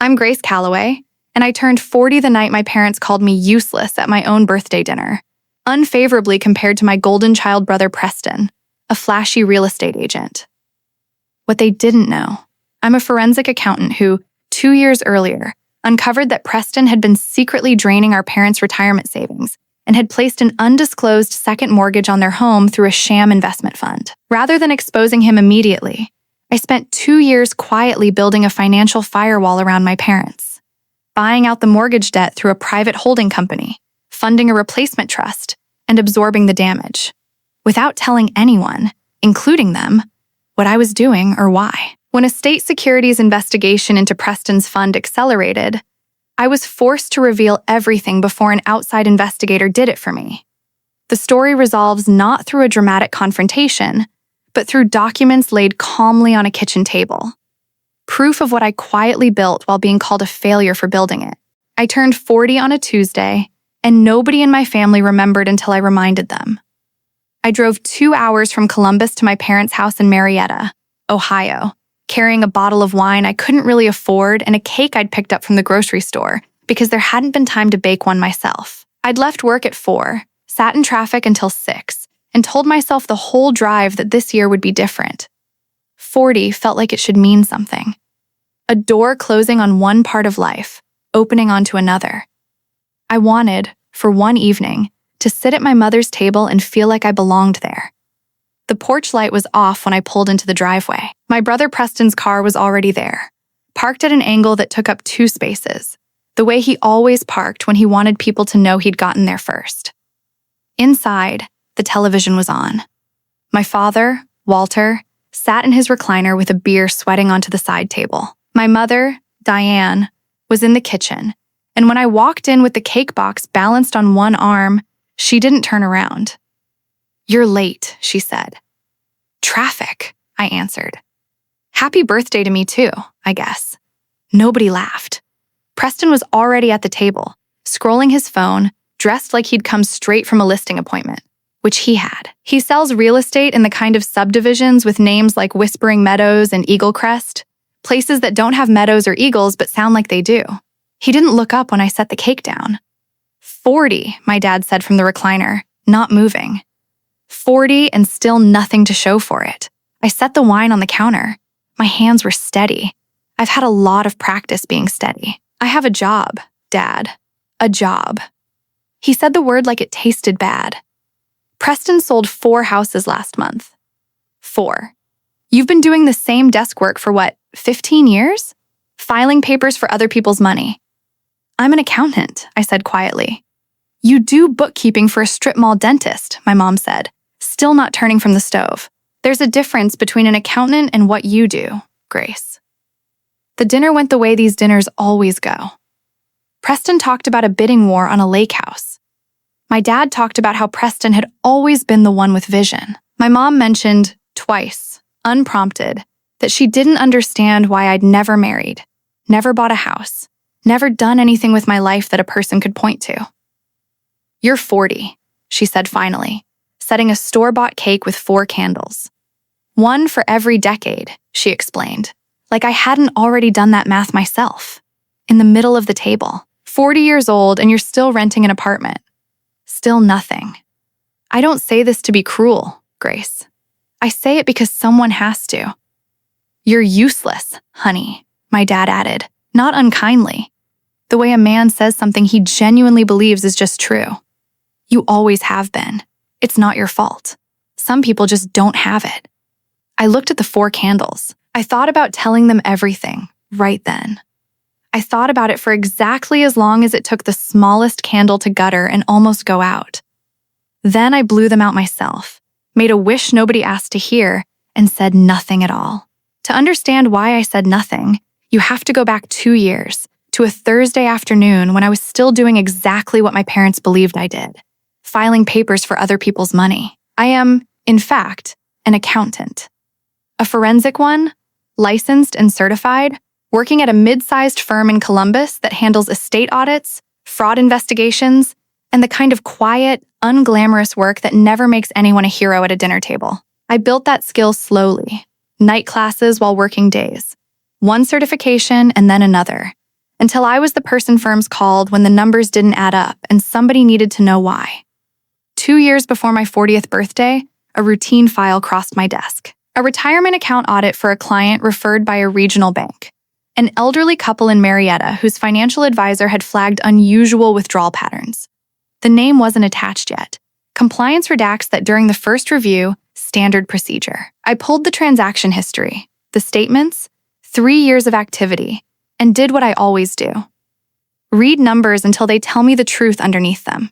I'm Grace Calloway, and I turned 40 the night my parents called me useless at my own birthday dinner, unfavorably compared to my golden child brother Preston, a flashy real estate agent. What they didn't know, I'm a forensic accountant who, 2 years earlier, uncovered that Preston had been secretly draining our parents' retirement savings and had placed an undisclosed second mortgage on their home through a sham investment fund. Rather than exposing him immediately, I spent 2 years quietly building a financial firewall around my parents, buying out the mortgage debt through a private holding company, funding a replacement trust, and absorbing the damage, without telling anyone, including them, what I was doing or why. When a state securities investigation into Preston's fund accelerated, I was forced to reveal everything before an outside investigator did it for me. The story resolves not through a dramatic confrontation, but through documents laid calmly on a kitchen table. Proof of what I quietly built while being called a failure for building it. I turned 40 on a Tuesday, and nobody in my family remembered until I reminded them. I drove 2 hours from Columbus to my parents' house in Marietta, Ohio, carrying a bottle of wine I couldn't really afford and a cake I'd picked up from the grocery store because there hadn't been time to bake one myself. I'd left work at 4, sat in traffic until 6, and told myself the whole drive that this year would be different. 40 felt like it should mean something. A door closing on one part of life, opening onto another. I wanted, for one evening, to sit at my mother's table and feel like I belonged there. The porch light was off when I pulled into the driveway. My brother Preston's car was already there, parked at an angle that took up 2 spaces, the way he always parked when he wanted people to know he'd gotten there first. Inside, the television was on. My father, Walter, sat in his recliner with a beer sweating onto the side table. My mother, Diane, was in the kitchen, and when I walked in with the cake box balanced on one arm, she didn't turn around. "You're late," she said. "Traffic," I answered. "Happy birthday to me too, I guess." Nobody laughed. Preston was already at the table, scrolling his phone, dressed like he'd come straight from a listing appointment, which he had. He sells real estate in the kind of subdivisions with names like Whispering Meadows and Eaglecrest, places that don't have meadows or eagles but sound like they do. He didn't look up when I set the cake down. 40, my dad said from the recliner, not moving. 40 and still nothing to show for it. I set the wine on the counter. My hands were steady. I've had a lot of practice being steady. "I have a job, Dad. A job." He said the word like it tasted bad. "Preston sold 4 houses last month." 4. "You've been doing the same desk work for what, 15 years? Filing papers for other people's money." "I'm an accountant," I said quietly. "You do bookkeeping for a strip mall dentist," my mom said, still not turning from the stove. "There's a difference between an accountant and what you do, Grace." The dinner went the way these dinners always go. Preston talked about a bidding war on a lake house. My dad talked about how Preston had always been the one with vision. My mom mentioned, twice, unprompted, that she didn't understand why I'd never married, never bought a house, never done anything with my life that a person could point to. "You're 40, she said finally, setting a store-bought cake with 4 candles. "One for every decade," she explained, like I hadn't already done that math myself. In the middle of the table. 40 years old and you're still renting an apartment. Still nothing. I don't say this to be cruel, Grace. I say it because someone has to. "You're useless, honey," my dad added, not unkindly. The way a man says something he genuinely believes is just true. "You always have been. It's not your fault. Some people just don't have it." I looked at the 4 candles. I thought about telling them everything, right then. I thought about it for exactly as long as it took the smallest candle to gutter and almost go out. Then I blew them out myself, made a wish nobody asked to hear, and said nothing at all. To understand why I said nothing, you have to go back 2 years, to a Thursday afternoon when I was still doing exactly what my parents believed I did, filing papers for other people's money. I am, in fact, an accountant. A forensic one, licensed and certified, working at a mid-sized firm in Columbus that handles estate audits, fraud investigations, and the kind of quiet, unglamorous work that never makes anyone a hero at a dinner table. I built that skill slowly, night classes while working days, one certification and then another, until I was the person firms called when the numbers didn't add up and somebody needed to know why. 2 years before my 40th birthday, a routine file crossed my desk. A retirement account audit for a client referred by a regional bank. An elderly couple in Marietta whose financial advisor had flagged unusual withdrawal patterns. The name wasn't attached yet. Compliance redacts that during the first review, standard procedure. I pulled the transaction history, the statements, 3 years of activity, and did what I always do. Read numbers until they tell me the truth underneath them.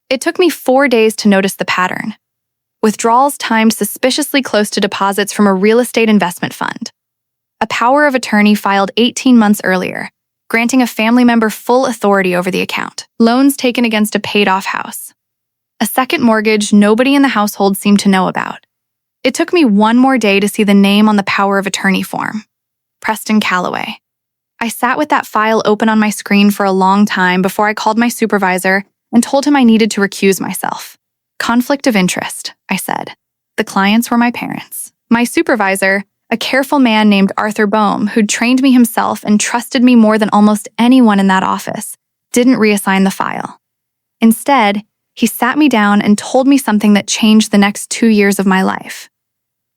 It took me 4 days to notice the pattern. Withdrawals timed suspiciously close to deposits from a real estate investment fund. A power of attorney filed 18 months earlier, granting a family member full authority over the account. Loans taken against a paid-off house. A second mortgage nobody in the household seemed to know about. It took me 1 more day to see the name on the power of attorney form. Preston Calloway. I sat with that file open on my screen for a long time before I called my supervisor and told him I needed to recuse myself. Conflict of interest, I said. The clients were my parents. My supervisor, a careful man named Arthur Boehm, who'd trained me himself and trusted me more than almost anyone in that office, didn't reassign the file. Instead, he sat me down and told me something that changed the next 2 years of my life.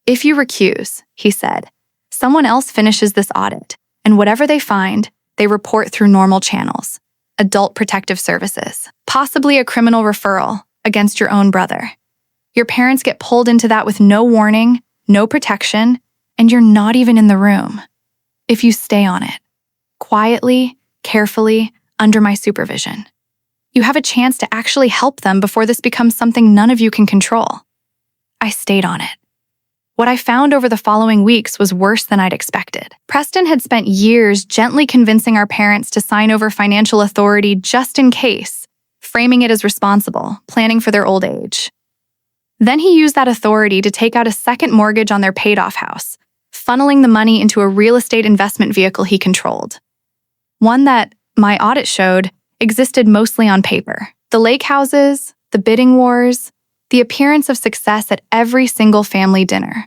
If you recuse, he said, someone else finishes this audit, and whatever they find, they report through normal channels. Adult Protective Services, possibly a criminal referral against your own brother. Your parents get pulled into that with no warning, no protection, and you're not even in the room. If you stay on it, quietly, carefully, under my supervision, you have a chance to actually help them before this becomes something none of you can control. I stayed on it. What I found over the following weeks was worse than I'd expected. Preston had spent years gently convincing our parents to sign over financial authority just in case, framing it as responsible, planning for their old age. Then he used that authority to take out a second mortgage on their paid-off house, funneling the money into a real estate investment vehicle he controlled. One that, my audit showed, existed mostly on paper. The lake houses, the bidding wars, the appearance of success at every single family dinner.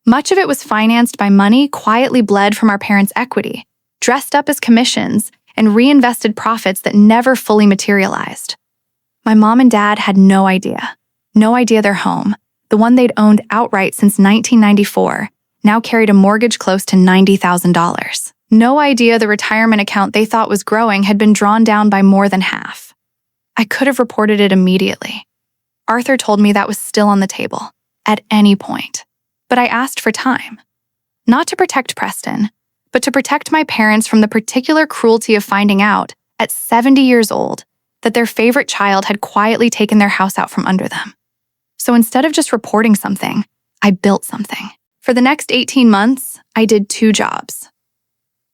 Much of it was financed by money quietly bled from our parents' equity, dressed up as commissions, and reinvested profits that never fully materialized. My mom and dad had no idea their home, the one they'd owned outright since 1994, now carried a mortgage close to $90,000. No idea the retirement account they thought was growing had been drawn down by more than half. I could have reported it immediately. Arthur told me that was still on the table, at any point. But I asked for time. Not to protect Preston, but to protect my parents from the particular cruelty of finding out, at 70 years old, that their favorite child had quietly taken their house out from under them. So instead of just reporting something, I built something. For the next 18 months, I did 2 jobs.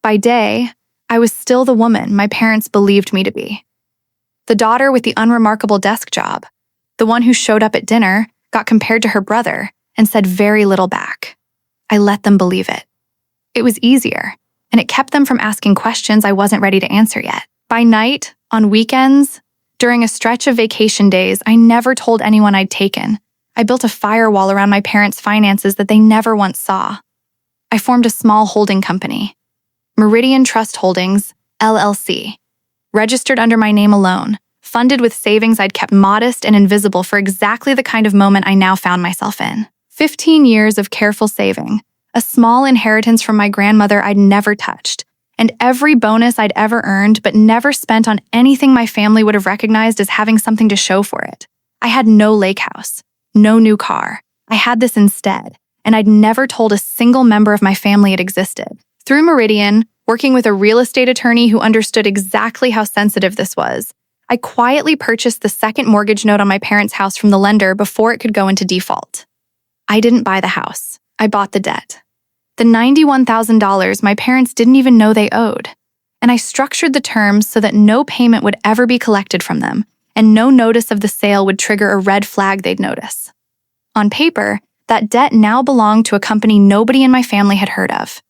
By day, I was still the woman my parents believed me to be. The daughter with the unremarkable desk job, the one who showed up at dinner, got compared to her brother, and said very little back. I let them believe it. It was easier, and it kept them from asking questions I wasn't ready to answer yet. By night, on weekends, during a stretch of vacation days I never told anyone I'd taken, I built a firewall around my parents' finances that they never once saw. I formed a small holding company, Meridian Trust Holdings, LLC, registered under my name alone, funded with savings I'd kept modest and invisible for exactly the kind of moment I now found myself in. 15 years of careful saving, a small inheritance from my grandmother I'd never touched, and every bonus I'd ever earned but never spent on anything my family would have recognized as having something to show for it. I had no lake house, no new car. I had this instead, and I'd never told a single member of my family it existed. Through Meridian, working with a real estate attorney who understood exactly how sensitive this was, I quietly purchased the second mortgage note on my parents' house from the lender before it could go into default. I didn't buy the house. I bought the debt. The $91,000 my parents didn't even know they owed. And I structured the terms so that no payment would ever be collected from them, and no notice of the sale would trigger a red flag they'd notice. On paper, that debt now belonged to a company nobody in my family had heard of.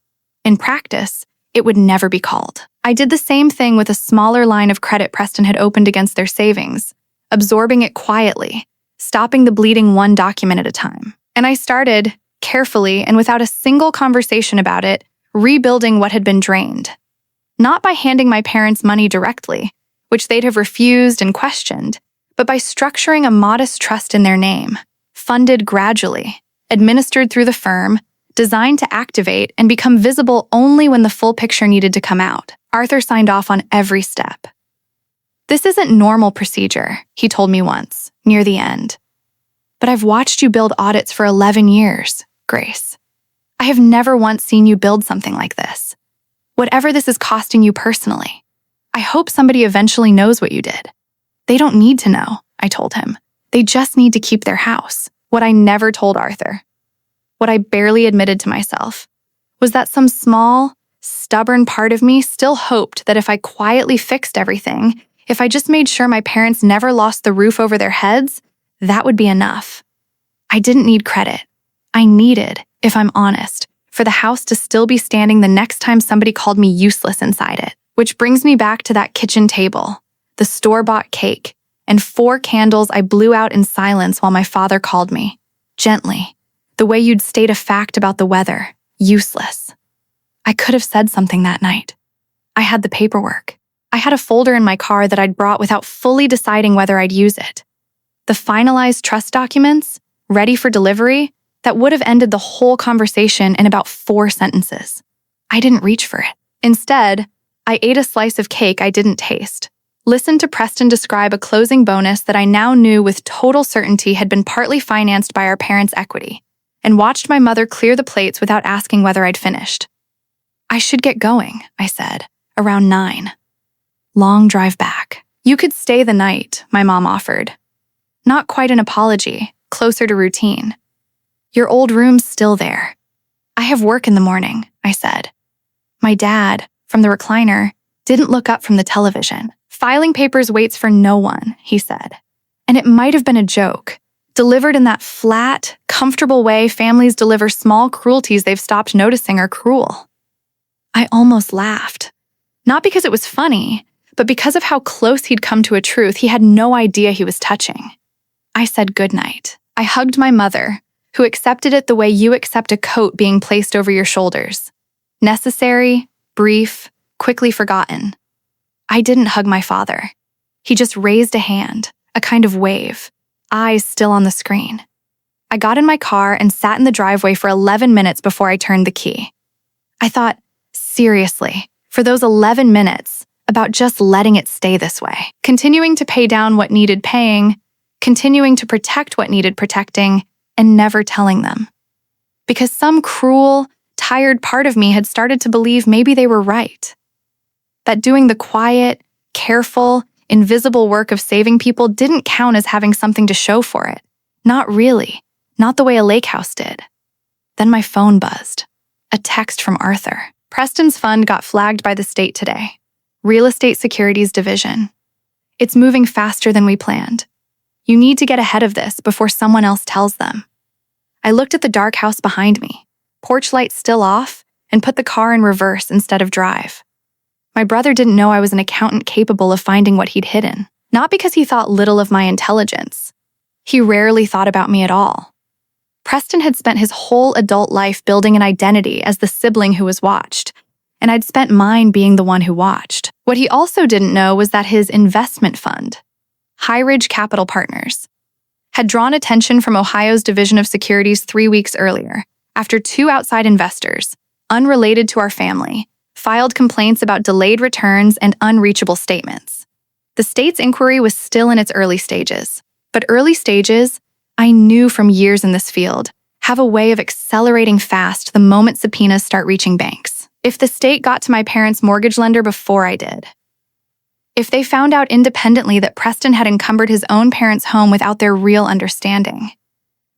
In practice, it would never be called. I did the same thing with a smaller line of credit Preston had opened against their savings, absorbing it quietly, stopping the bleeding one document at a time. And I started, carefully and without a single conversation about it, rebuilding what had been drained. not by handing my parents money directly, which they'd have refused and questioned, but by structuring a modest trust in their name, funded gradually, administered through the firm, designed to activate and become visible only when the full picture needed to come out. Arthur signed off on every step. "This isn't normal procedure," he told me once, near the end. "But I've watched you build audits for 11 years, Grace. I have never once seen you build something like this. Whatever this is costing you personally, I hope somebody eventually knows what you did." "They don't need to know," I told him. "They just need to keep their house." What I never told Arthur, what I barely admitted to myself, was that some small, stubborn part of me still hoped that if I quietly fixed everything, if I just made sure my parents never lost the roof over their heads, that would be enough. I didn't need credit. I needed, if I'm honest, for the house to still be standing the next time somebody called me useless inside it. Which brings me back to that kitchen table, the store-bought cake, and 4 candles I blew out in silence while my father called me, gently, the way you'd state a fact about the weather, useless. I could have said something that night. I had the paperwork. I had a folder in my car that I'd brought without fully deciding whether I'd use it. The finalized trust documents, ready for delivery, that would have ended the whole conversation in about 4 sentences. I didn't reach for it. Instead, I ate a slice of cake I didn't taste, listened to Preston describe a closing bonus that I now knew with total certainty had been partly financed by our parents' equity, and watched my mother clear the plates without asking whether I'd finished. "I should get going," I said, around 9. "Long drive back." "You could stay the night," my mom offered. Not quite an apology, closer to routine. "Your old room's still there." "I have work in the morning," I said. My dad, from the recliner, didn't look up from the television. "Filing papers waits for no one," he said. And it might have been a joke, delivered in that flat, comfortable way families deliver small cruelties they've stopped noticing are cruel. I almost laughed. Not because it was funny, but because of how close he'd come to a truth he had no idea he was touching. I said goodnight. I hugged my mother, who accepted it the way you accept a coat being placed over your shoulders. Necessary, brief, quickly forgotten. I didn't hug my father. He just raised a hand, a kind of wave, eyes still on the screen. I got in my car and sat in the driveway for 11 minutes before I turned the key. I thought, seriously, for those 11 minutes, about just letting it stay this way, continuing to pay down what needed paying, continuing to protect what needed protecting, and never telling them. Because some cruel, tired part of me had started to believe maybe they were right. That doing the quiet, careful, invisible work of saving people didn't count as having something to show for it. Not really. Not the way a lake house did. Then my phone buzzed. A text from Arthur. "Preston's fund got flagged by the state today. Real Estate Securities Division. It's moving faster than we planned. You need to get ahead of this before someone else tells them." I looked at the dark house behind me, porch lights still off, and put the car in reverse instead of drive. My brother didn't know I was an accountant capable of finding what he'd hidden. Not because he thought little of my intelligence. He rarely thought about me at all. Preston had spent his whole adult life building an identity as the sibling who was watched, and I'd spent mine being the one who watched. What he also didn't know was that his investment fund, High Ridge Capital Partners, had drawn attention from Ohio's Division of Securities 3 weeks earlier, after 2 outside investors, unrelated to our family, filed complaints about delayed returns and unreachable statements. The state's inquiry was still in its early stages, but early stages, I knew from years in this field, have a way of accelerating fast the moment subpoenas start reaching banks. If the state got to my parents' mortgage lender before I did, if they found out independently that Preston had encumbered his own parents' home without their real understanding,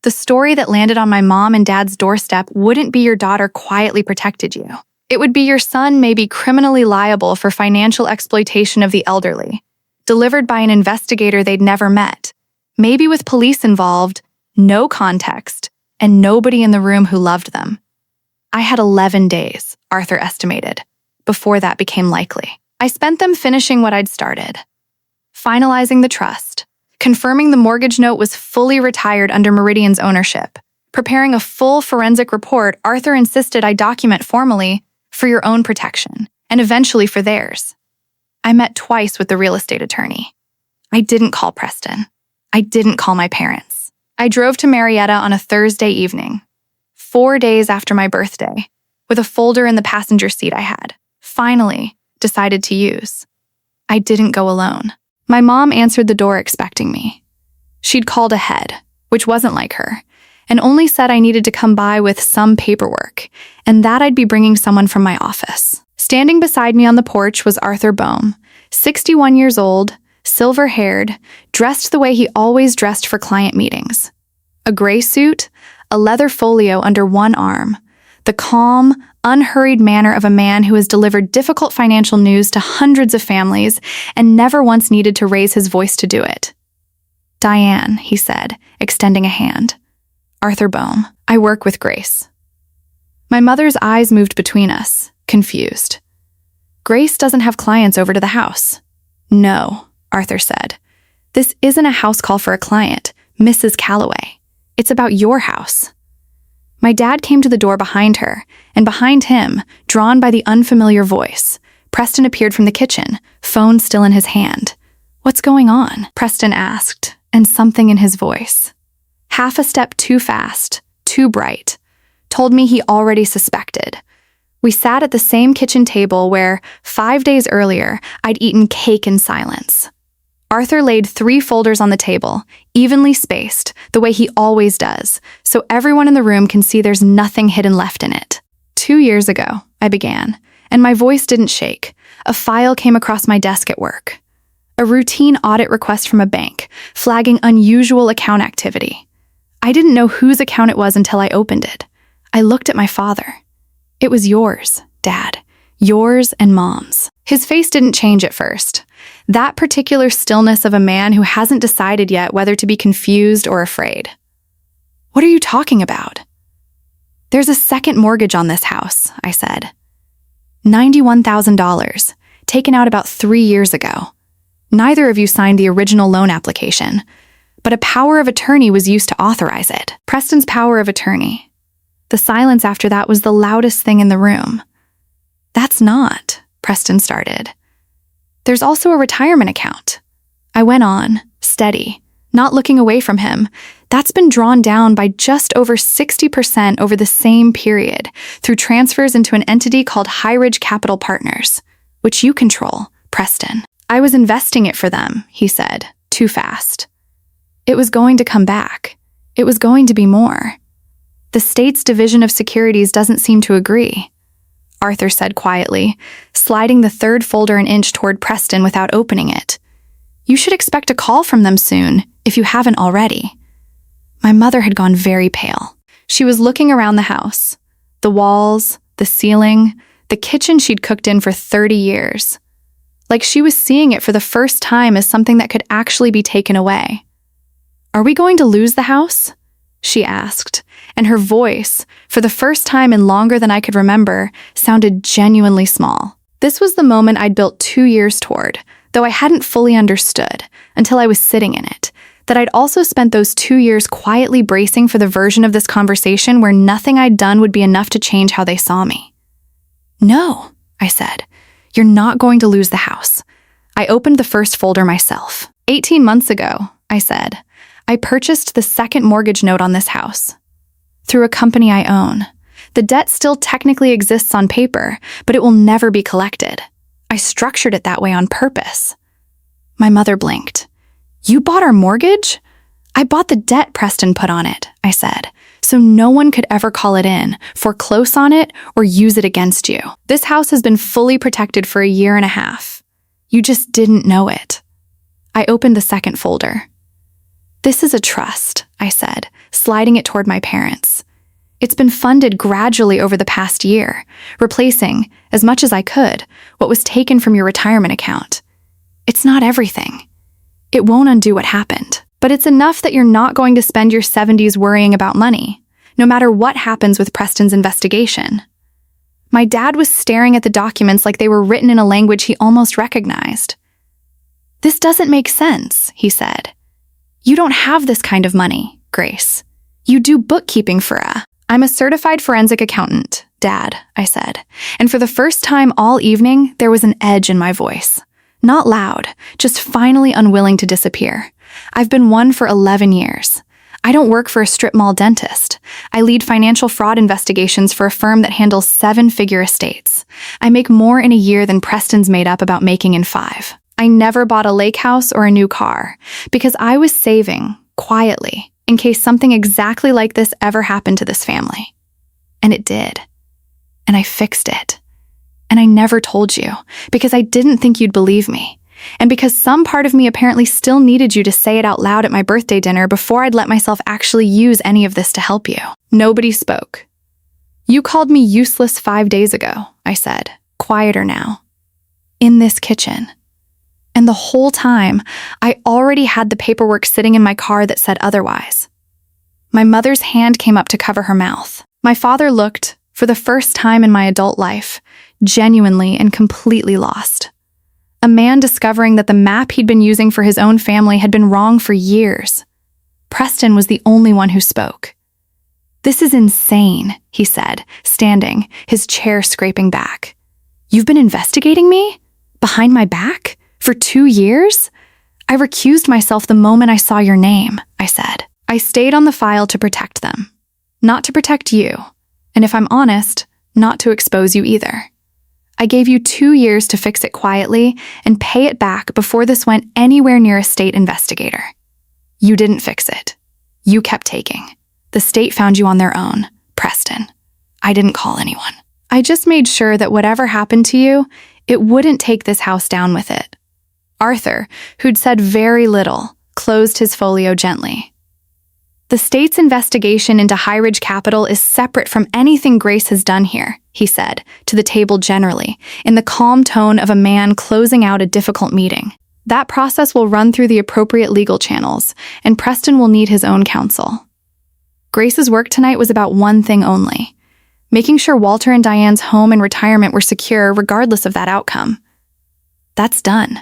the story that landed on my mom and dad's doorstep wouldn't be your daughter quietly protected you. It would be your son may be criminally liable for financial exploitation of the elderly, delivered by an investigator they'd never met, maybe with police involved, no context, and nobody in the room who loved them. I had 11 days, Arthur estimated, before that became likely. I spent them finishing what I'd started, finalizing the trust, confirming the mortgage note was fully retired under Meridian's ownership, preparing a full forensic report Arthur insisted I document formally for your own protection, and eventually for theirs. I met twice with the real estate attorney. I didn't call Preston. I didn't call my parents. I drove to Marietta on a Thursday evening, 4 days after my birthday, with a folder in the passenger seat I had finally decided to use. I didn't go alone. My mom answered the door expecting me. She'd called ahead, which wasn't like her, and only said I needed to come by with some paperwork, and that I'd be bringing someone from my office. Standing beside me on the porch was Arthur Boehm, 61 years old, silver-haired, dressed the way he always dressed for client meetings. A gray suit, a leather folio under one arm, the calm, unhurried manner of a man who has delivered difficult financial news to hundreds of families and never once needed to raise his voice to do it. "Diane," he said, extending a hand. "Arthur Boehm, I work with Grace." My mother's eyes moved between us, confused. "Grace doesn't have clients over to the house." "No," Arthur said. "This isn't a house call for a client, Mrs. Calloway. It's about your house." My dad came to the door behind her, and behind him, drawn by the unfamiliar voice, Preston appeared from the kitchen, phone still in his hand. "What's going on?" Preston asked, and something in his voice, half a step too fast, too bright, told me he already suspected. We sat at the same kitchen table where, 5 days earlier, I'd eaten cake in silence. Arthur laid 3 folders on the table, evenly spaced, the way he always does, so everyone in the room can see there's nothing hidden left in it. 2 years ago, I began, and my voice didn't shake. A file came across my desk at work. A routine audit request from a bank, flagging unusual account activity. I didn't know whose account it was until I opened it. I looked at my father. "It was yours, Dad. Yours and Mom's." His face didn't change at first. That particular stillness of a man who hasn't decided yet whether to be confused or afraid. "What are you talking about?" "There's a second mortgage on this house," I said. $91,000, taken out about 3 years ago. Neither of you signed the original loan application, but a power of attorney was used to authorize it. Preston's power of attorney. The silence after that was the loudest thing in the room. "That's not," Preston started. "There's also a retirement account." I went on, steady, not looking away from him. "That's been drawn down by just over 60% over the same period through transfers into an entity called High Ridge Capital Partners, which you control, Preston." "I was investing it for them," he said, too fast. "It was going to come back. It was going to be more. The state's Division of Securities doesn't seem to agree," Arthur said quietly, sliding the 3rd folder an inch toward Preston without opening it. "You should expect a call from them soon, if you haven't already." My mother had gone very pale. She was looking around the house. The walls, the ceiling, the kitchen she'd cooked in for 30 years. Like she was seeing it for the first time as something that could actually be taken away. "Are we going to lose the house?" she asked, and her voice, for the first time in longer than I could remember, sounded genuinely small. This was the moment I'd built 2 years toward, though I hadn't fully understood, until I was sitting in it, that I'd also spent those 2 years quietly bracing for the version of this conversation where nothing I'd done would be enough to change how they saw me. "No," I said, "you're not going to lose the house." I opened the first folder myself. 18 months ago, I said, I purchased the second mortgage note on this house. Through a company I own. The debt still technically exists on paper, but it will never be collected. I structured it that way on purpose. My mother blinked. "You bought our mortgage?" "I bought the debt Preston put on it," I said, "so no one could ever call it in, foreclose on it, or use it against you. This house has been fully protected for 1.5 years. You just didn't know it." I opened the second folder. "This is a trust," I said, sliding it toward my parents. "It's been funded gradually over the past year, replacing, as much as I could, what was taken from your retirement account. It's not everything. It won't undo what happened, but it's enough that you're not going to spend your 70s worrying about money, no matter what happens with Preston's investigation." My dad was staring at the documents like they were written in a language he almost recognized. "This doesn't make sense," he said. "You don't have this kind of money, Grace. You do bookkeeping for I'm a certified forensic accountant, Dad, I said, and for the first time all evening, there was an edge in my voice. Not loud, just finally unwilling to disappear. I've been one for 11 years. I don't work for a strip mall dentist. I lead financial fraud investigations for a firm that handles 7-figure estates. I make more in a year than Preston's made up about making in 5. I never bought a lake house or a new car because I was saving, quietly, in case something exactly like this ever happened to this family. And it did. And I fixed it. And I never told you because I didn't think you'd believe me. And because some part of me apparently still needed you to say it out loud at my birthday dinner before I'd let myself actually use any of this to help you. Nobody spoke. You called me useless 5 days ago, I said, quieter now. In this kitchen. And the whole time, I already had the paperwork sitting in my car that said otherwise. My mother's hand came up to cover her mouth. My father looked, for the first time in my adult life, genuinely and completely lost. A man discovering that the map he'd been using for his own family had been wrong for years. Preston was the only one who spoke. "This is insane," he said, standing, his chair scraping back. "You've been investigating me? Behind my back? For 2 years? I recused myself the moment I saw your name," I said. "I stayed on the file to protect them. Not to protect you. And if I'm honest, not to expose you either. I gave you 2 years to fix it quietly and pay it back before this went anywhere near a state investigator. You didn't fix it. You kept taking. The state found you on their own, Preston. I didn't call anyone. I just made sure that whatever happened to you, it wouldn't take this house down with it." Arthur, who'd said very little, closed his folio gently. "The state's investigation into High Ridge Capital is separate from anything Grace has done here," he said, to the table generally, in the calm tone of a man closing out a difficult meeting. "That process will run through the appropriate legal channels, and Preston will need his own counsel. Grace's work tonight was about one thing only, making sure Walter and Diane's home and retirement were secure regardless of that outcome. That's done.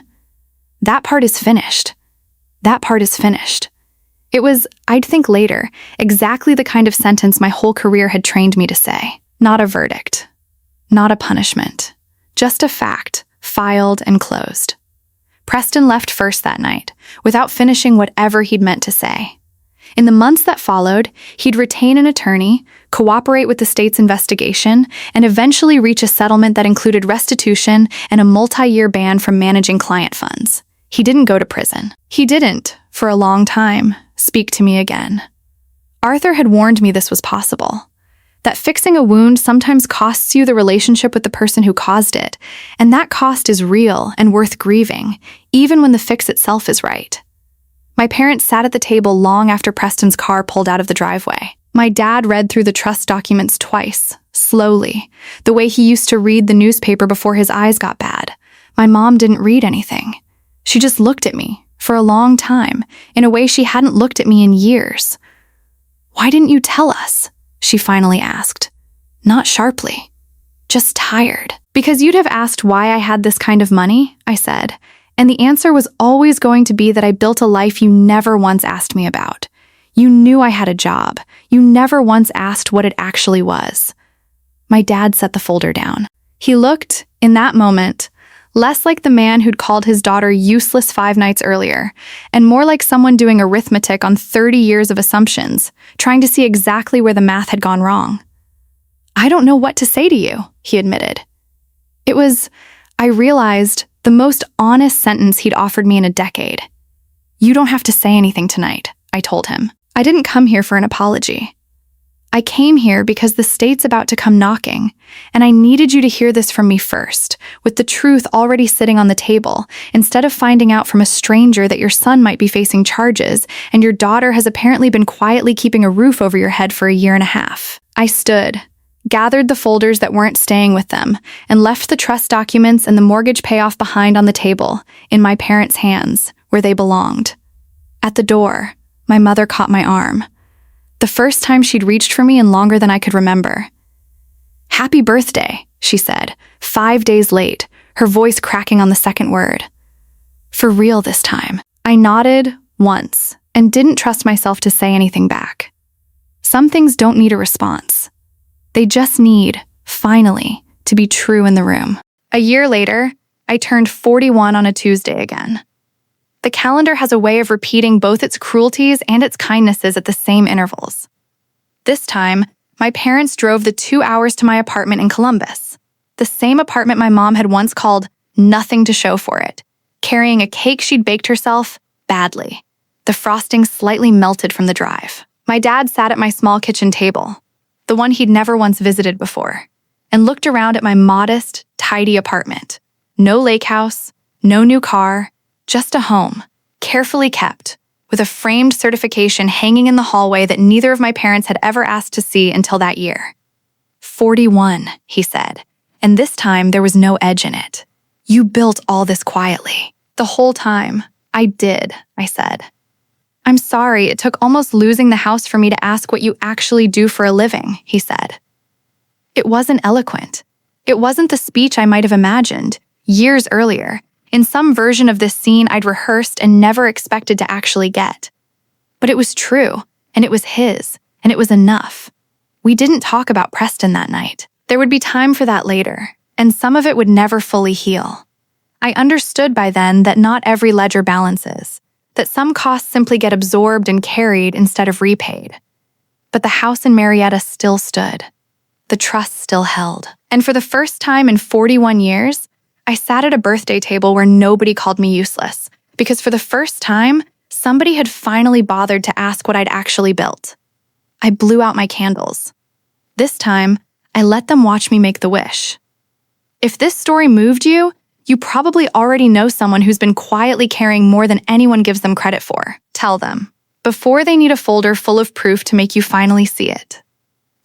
That part is finished. That part is finished." It was, I'd think later, exactly the kind of sentence my whole career had trained me to say. Not a verdict. Not a punishment. Just a fact, filed and closed. Preston left first that night, without finishing whatever he'd meant to say. In the months that followed, he'd retain an attorney, cooperate with the state's investigation, and eventually reach a settlement that included restitution and a multi-year ban from managing client funds. He didn't go to prison. He didn't, for a long time, speak to me again. Arthur had warned me this was possible. That fixing a wound sometimes costs you the relationship with the person who caused it, and that cost is real and worth grieving, even when the fix itself is right. My parents sat at the table long after Preston's car pulled out of the driveway. My dad read through the trust documents twice, slowly, the way he used to read the newspaper before his eyes got bad. My mom didn't read anything. She just looked at me, for a long time, in a way she hadn't looked at me in years. "Why didn't you tell us?" she finally asked. Not sharply, just tired. "Because you'd have asked why I had this kind of money," I said, and the answer was always going to be that I built a life you never once asked me about. You knew I had a job. You never once asked what it actually was. My dad set the folder down. He looked, in that moment, less like the man who'd called his daughter useless 5 nights earlier, and more like someone doing arithmetic on 30 years of assumptions, trying to see exactly where the math had gone wrong. "I don't know what to say to you," he admitted. It was, I realized, the most honest sentence he'd offered me in a decade. "You don't have to say anything tonight," I told him. "I didn't come here for an apology. I came here because the state's about to come knocking, and I needed you to hear this from me first, with the truth already sitting on the table, instead of finding out from a stranger that your son might be facing charges and your daughter has apparently been quietly keeping a roof over your head for a year and a half." I stood, gathered the folders that weren't staying with them, and left the trust documents and the mortgage payoff behind on the table, in my parents' hands, where they belonged. At the door, my mother caught my arm. The first time she'd reached for me in longer than I could remember. "Happy birthday," she said, 5 days late, her voice cracking on the second word. For real this time. I nodded once and didn't trust myself to say anything back. Some things don't need a response. They just need finally, to be true in the room. A year later, I turned 41 on a Tuesday again. The calendar has a way of repeating both its cruelties and its kindnesses at the same intervals. This time, my parents drove the 2 hours to my apartment in Columbus, the same apartment my mom had once called nothing to show for it, carrying a cake she'd baked herself badly. The frosting slightly melted from the drive. My dad sat at my small kitchen table, the one he'd never once visited before, and looked around at my modest, tidy apartment. No lake house, no new car, just a home, carefully kept, with a framed certification hanging in the hallway that neither of my parents had ever asked to see until that year. 41, he said, and this time there was no edge in it. You built all this quietly. The whole time. I did, I said. I'm sorry, it took almost losing the house for me to ask what you actually do for a living, he said. It wasn't eloquent. It wasn't the speech I might have imagined, years earlier, in some version of this scene I'd rehearsed and never expected to actually get. But it was true, and it was his, and it was enough. We didn't talk about Preston that night. There would be time for that later, and some of it would never fully heal. I understood by then that not every ledger balances, that some costs simply get absorbed and carried instead of repaid. But the house in Marietta still stood. The trust still held. And for the first time in 41 years, I sat at a birthday table where nobody called me useless, because for the first time, somebody had finally bothered to ask what I'd actually built. I blew out my candles. This time, I let them watch me make the wish. If this story moved you, you probably already know someone who's been quietly carrying more than anyone gives them credit for. Tell them, before they need a folder full of proof to make you finally see it.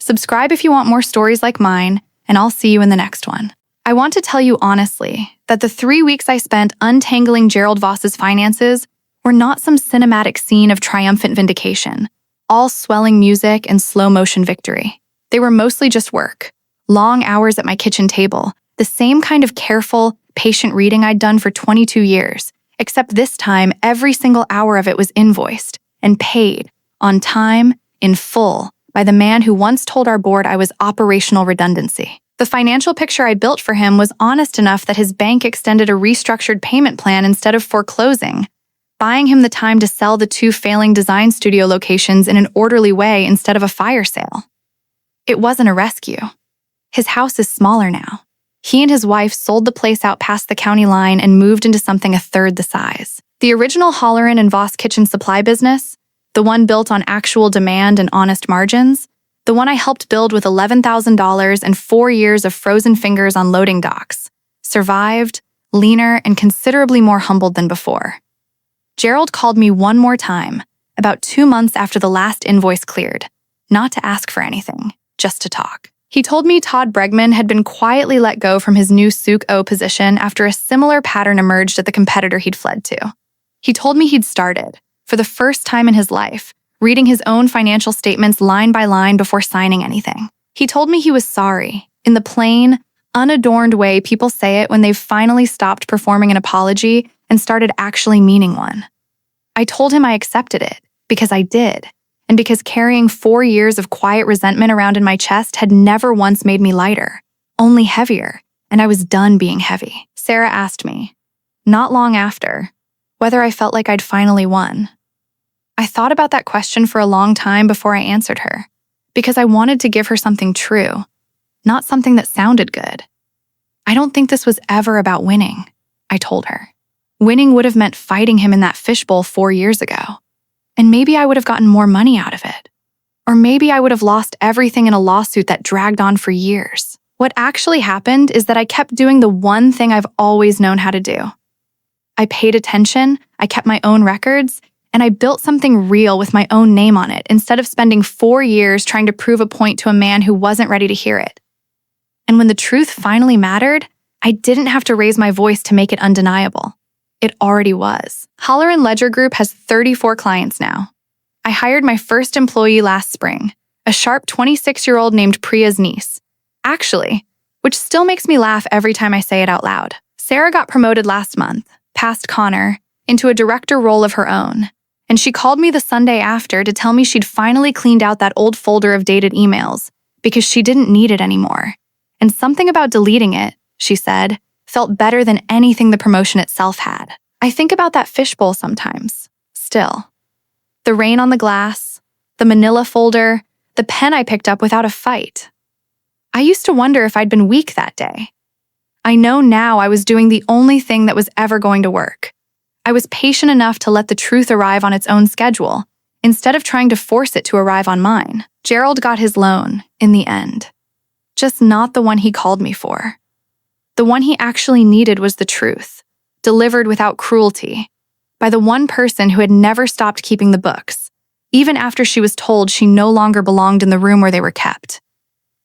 Subscribe if you want more stories like mine, and I'll see you in the next one. I want to tell you honestly that the 3 weeks I spent untangling Gerald Voss's finances were not some cinematic scene of triumphant vindication, all swelling music and slow-motion victory. They were mostly just work, long hours at my kitchen table, the same kind of careful, patient reading I'd done for 22 years, except this time every single hour of it was invoiced and paid, on time, in full, by the man who once told our board I was operational redundancy. The financial picture I built for him was honest enough that his bank extended a restructured payment plan instead of foreclosing, buying him the time to sell the 2 failing design studio locations in an orderly way instead of a fire sale. It wasn't a rescue. His house is smaller now. He and his wife sold the place out past the county line and moved into something a third the size. The original Holleran and Voss kitchen supply business, the one built on actual demand and honest margins, the one I helped build with $11,000 and 4 years of frozen fingers on loading docks, survived, leaner, and considerably more humbled than before. Gerald called me one more time, about 2 months after the last invoice cleared, not to ask for anything, just to talk. He told me Todd Bregman had been quietly let go from his new Souk O position after a similar pattern emerged at the competitor he'd fled to. He told me he'd started, for the first time in his life, reading his own financial statements line by line before signing anything. He told me he was sorry, in the plain, unadorned way people say it when they've finally stopped performing an apology and started actually meaning one. I told him I accepted it, because I did, and because carrying 4 years of quiet resentment around in my chest had never once made me lighter, only heavier, and I was done being heavy. Sarah asked me, not long after, whether I felt like I'd finally won. I thought about that question for a long time before I answered her, because I wanted to give her something true, not something that sounded good. I don't think this was ever about winning, I told her. Winning would have meant fighting him in that fishbowl 4 years ago. And maybe I would have gotten more money out of it. Or maybe I would have lost everything in a lawsuit that dragged on for years. What actually happened is that I kept doing the one thing I've always known how to do. I paid attention, I kept my own records, and I built something real with my own name on it instead of spending 4 years trying to prove a point to a man who wasn't ready to hear it. And when the truth finally mattered, I didn't have to raise my voice to make it undeniable. It already was. Holleran Ledger Group has 34 clients now. I hired my first employee last spring, a sharp 26-year-old named Priya's niece. Actually, which still makes me laugh every time I say it out loud. Sarah got promoted last month, past Connor, into a director role of her own, and she called me the Sunday after to tell me she'd finally cleaned out that old folder of dated emails because she didn't need it anymore, And something about deleting it, she said, felt better than anything the promotion itself had. I think about that fishbowl sometimes, still. The rain on the glass, the manila folder, the pen I picked up without a fight. I used to wonder if I'd been weak that day. I know now I was doing the only thing that was ever going to work. I was patient enough to let the truth arrive on its own schedule, instead of trying to force it to arrive on mine. Gerald got his loan, in the end. Just not the one he called me for. The one he actually needed was the truth, delivered without cruelty, by the one person who had never stopped keeping the books, even after she was told she no longer belonged in the room where they were kept.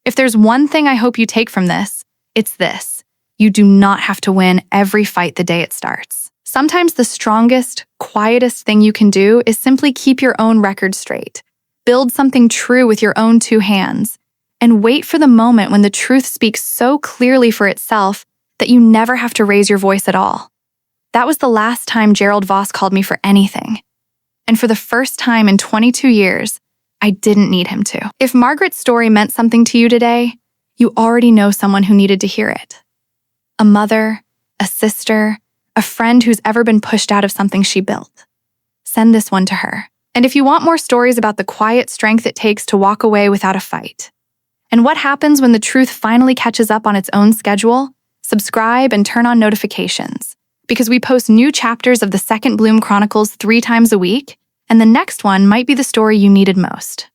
If there's one thing I hope you take from this, it's this: you do not have to win every fight the day it starts. Sometimes the strongest, quietest thing you can do is simply keep your own record straight, build something true with your own two hands, and wait for the moment when the truth speaks so clearly for itself that you never have to raise your voice at all. That was the last time Gerald Voss called me for anything. And for the first time in 22 years, I didn't need him to. If Margaret's story meant something to you today, you already know someone who needed to hear it. A mother, a sister, a friend who's ever been pushed out of something she built. Send this one to her. And if you want more stories about the quiet strength it takes to walk away without a fight, and what happens when the truth finally catches up on its own schedule, subscribe and turn on notifications, because we post new chapters of the Second Bloom Chronicles 3 times a week, and the next one might be the story you needed most.